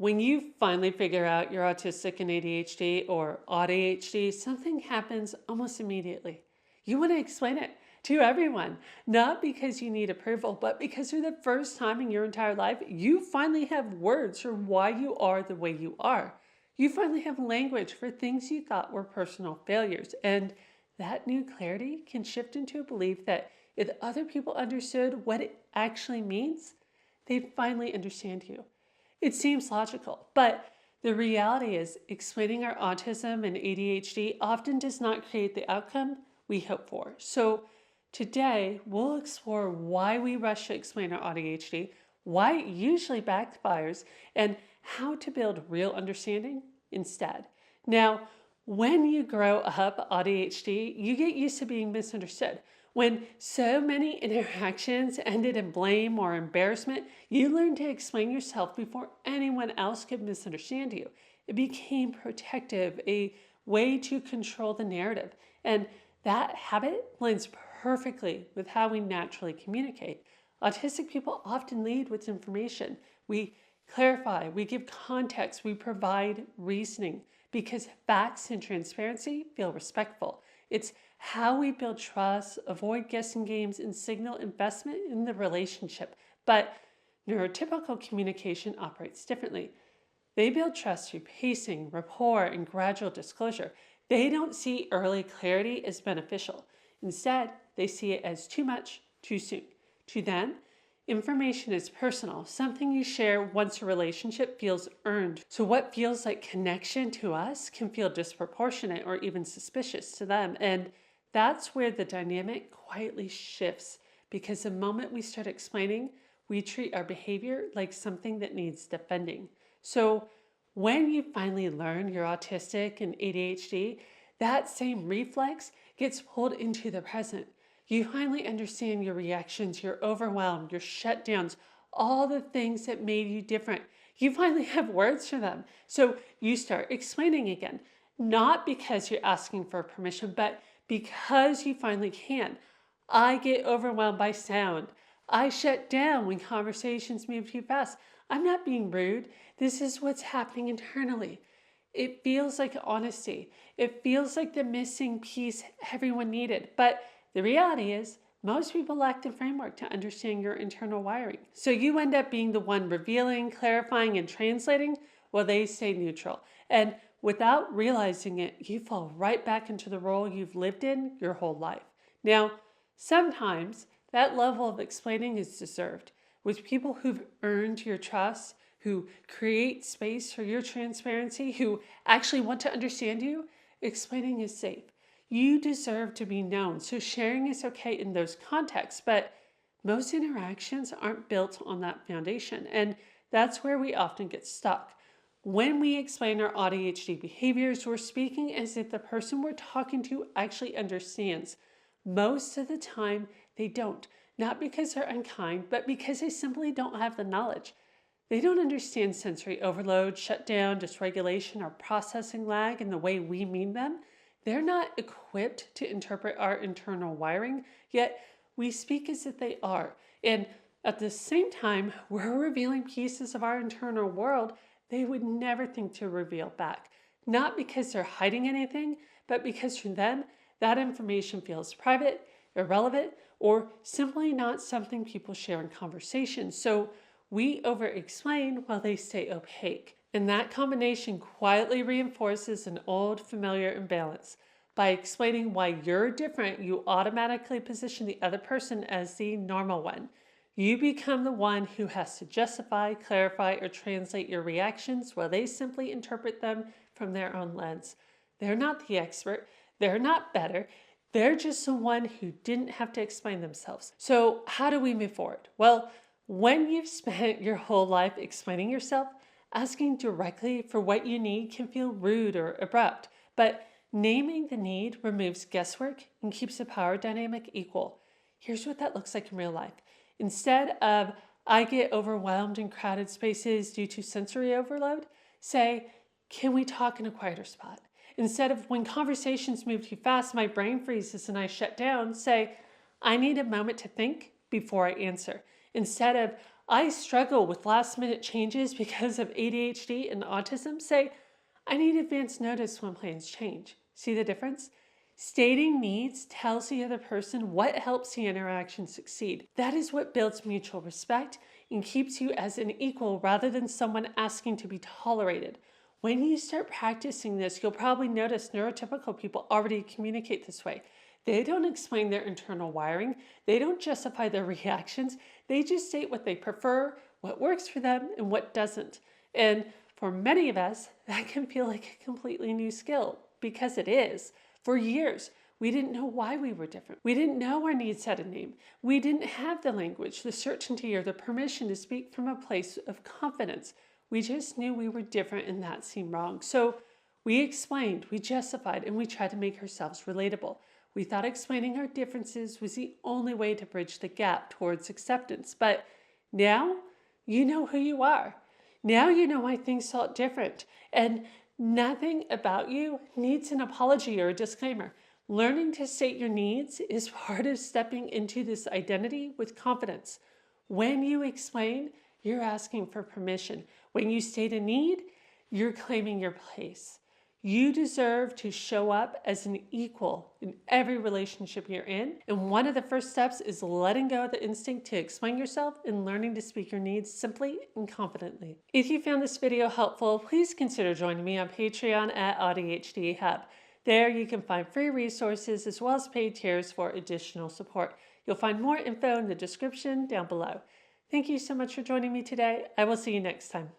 When you finally figure out you're autistic and ADHD or AuDHD, something happens almost immediately. You want to explain it to everyone, not because you need approval, but because for the first time in your entire life, you finally have words for why you are the way you are. You finally have language for things you thought were personal failures. And that new clarity can shift into a belief that if other people understood what it actually means, they'd finally understand you. It seems logical, but the reality is explaining our autism and ADHD often does not create the outcome we hope for. So today, we'll explore why we rush to explain our ADHD, why it usually backfires, and how to build real understanding instead. Now, when you grow up ADHD, you get used to being misunderstood. When so many interactions ended in blame or embarrassment, you learned to explain yourself before anyone else could misunderstand you. It became protective, a way to control the narrative. And that habit blends perfectly with how we naturally communicate. Autistic people often lead with information. We clarify, we give context, we provide reasoning because facts and transparency feel respectful. It's how we build trust, avoid guessing games, and signal investment in the relationship. But neurotypical communication operates differently. They build trust through pacing, rapport, and gradual disclosure. They don't see early clarity as beneficial. Instead, they see it as too much, too soon. To them, information is personal, something you share once a relationship feels earned. So what feels like connection to us can feel disproportionate or even suspicious to them. And that's where the dynamic quietly shifts, because the moment we start explaining, we treat our behavior like something that needs defending. So when you finally learn you're autistic and ADHD, that same reflex gets pulled into the present. You finally understand your reactions, your overwhelm, your shutdowns, all the things that made you different. You finally have words for them. So you start explaining again, not because you're asking for permission, but because you finally can. I get overwhelmed by sound. I shut down when conversations move too fast. I'm not being rude. This is what's happening internally. It feels like honesty. It feels like the missing piece everyone needed. But the reality is, most people lack the framework to understand your internal wiring. So you end up being the one revealing, clarifying, and translating while they stay neutral. And without realizing it, you fall right back into the role you've lived in your whole life. Now, sometimes that level of explaining is deserved. With people who've earned your trust, who create space for your transparency, who actually want to understand you, explaining is safe. You deserve to be known, so sharing is okay in those contexts, but most interactions aren't built on that foundation, and that's where we often get stuck. When we explain our ADHD behaviors, we're speaking as if the person we're talking to actually understands. Most of the time, they don't. Not because they're unkind, but because they simply don't have the knowledge. They don't understand sensory overload, shutdown, dysregulation, or processing lag in the way we mean them. They're not equipped to interpret our internal wiring, yet we speak as if they are. And at the same time, we're revealing pieces of our internal world they would never think to reveal back. Not because they're hiding anything, but because for them, that information feels private, irrelevant, or simply not something people share in conversation. So we over-explain while they stay opaque. And that combination quietly reinforces an old familiar imbalance. By explaining why you're different, you automatically position the other person as the normal one. You become the one who has to justify, clarify, or translate your reactions while they simply interpret them from their own lens. They're not the expert. They're not better. They're just the one who didn't have to explain themselves. So how do we move forward? Well, when you've spent your whole life explaining yourself, asking directly for what you need can feel rude or abrupt, but naming the need removes guesswork and keeps the power dynamic equal. Here's what that looks like in real life. Instead of, I get overwhelmed in crowded spaces due to sensory overload, say, can we talk in a quieter spot? Instead of, when conversations move too fast, my brain freezes and I shut down, say, I need a moment to think before I answer. Instead of, I struggle with last minute changes because of ADHD and autism say, I need advance notice when plans change. See the difference? Stating needs tells the other person what helps the interaction succeed. That is what builds mutual respect and keeps you as an equal rather than someone asking to be tolerated. When you start practicing this, you'll probably notice neurotypical people already communicate this way. They don't explain their internal wiring. They don't justify their reactions. They just state what they prefer, what works for them, and what doesn't. And for many of us, that can feel like a completely new skill, because it is. For years, we didn't know why we were different. We didn't know our needs had a name. We didn't have the language, the certainty, or the permission to speak from a place of confidence. We just knew we were different and that seemed wrong. So we explained, we justified, and we tried to make ourselves relatable. We thought explaining our differences was the only way to bridge the gap towards acceptance. But now you know who you are. Now you know why things felt different. And nothing about you needs an apology or a disclaimer. Learning to state your needs is part of stepping into this identity with confidence. When you explain, you're asking for permission. When you state a need, you're claiming your place. You deserve to show up as an equal in every relationship you're in. And one of the first steps is letting go of the instinct to explain yourself and learning to speak your needs simply and confidently. If you found this video helpful, please consider joining me on Patreon at auDHD_hub. There you can find free resources as well as paid tiers for additional support. You'll find more info in the description down below. Thank you so much for joining me today. I will see you next time.